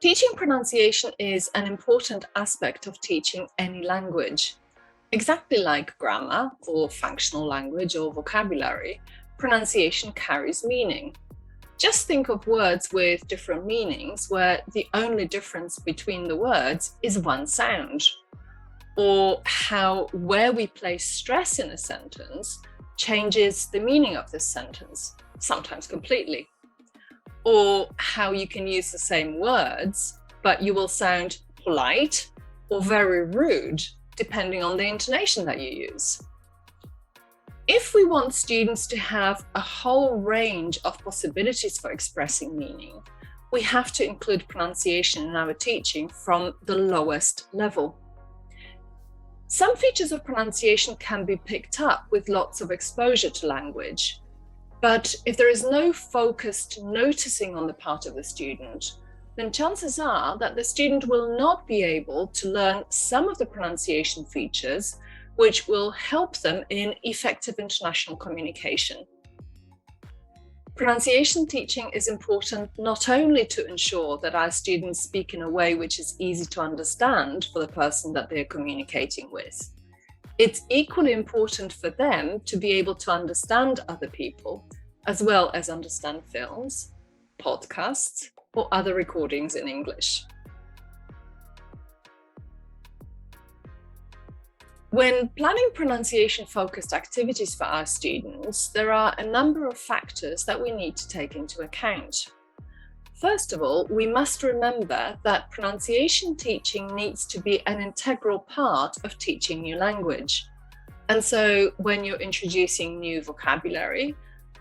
Teaching pronunciation is an important aspect of teaching any language. Exactly like grammar or functional language or vocabulary, pronunciation carries meaning. Just think of words with different meanings where the only difference between the words is one sound. Or how where we place stress in a sentence changes the meaning of this sentence, sometimes completely. Or how you can use the same words, but you will sound polite or very rude, depending on the intonation that you use. If we want students to have a whole range of possibilities for expressing meaning, we have to include pronunciation in our teaching from the lowest level. Some features of pronunciation can be picked up with lots of exposure to language. But if there is no focused noticing on the part of the student, then chances are that the student will not be able to learn some of the pronunciation features which will help them in effective international communication. Pronunciation teaching is important not only to ensure that our students speak in a way which is easy to understand for the person that they're communicating with. It's equally important for them to be able to understand other people, as well as understand films, podcasts, or other recordings in English. When planning pronunciation-focused activities for our students, there are a number of factors that we need to take into account. First of all, we must remember that pronunciation teaching needs to be an integral part of teaching new language. And so when you're introducing new vocabulary,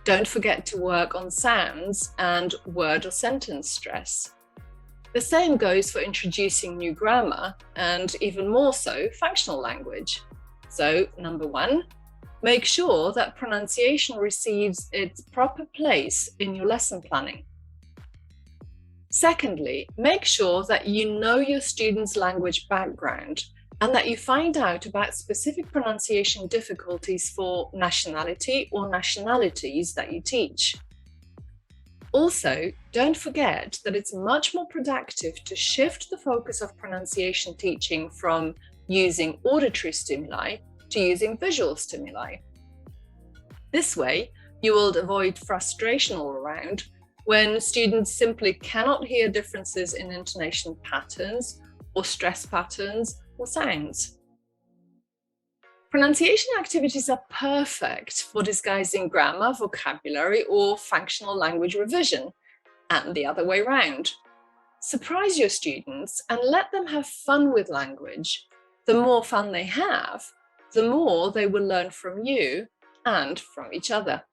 don't forget to work on sounds and word or sentence stress. The same goes for introducing new grammar and even more so functional language. So, number one, make sure that pronunciation receives its proper place in your lesson planning. Secondly, make sure that you know your students' language background and that you find out about specific pronunciation difficulties for nationality or nationalities that you teach. Also, don't forget that it's much more productive to shift the focus of pronunciation teaching from using auditory stimuli to using visual stimuli. This way, you will avoid frustration all around when students simply cannot hear differences in intonation patterns or stress patterns or sounds. Pronunciation activities are perfect for disguising grammar, vocabulary, or functional language revision, and the other way around. Surprise your students and let them have fun with language. The more fun they have, the more they will learn from you and from each other.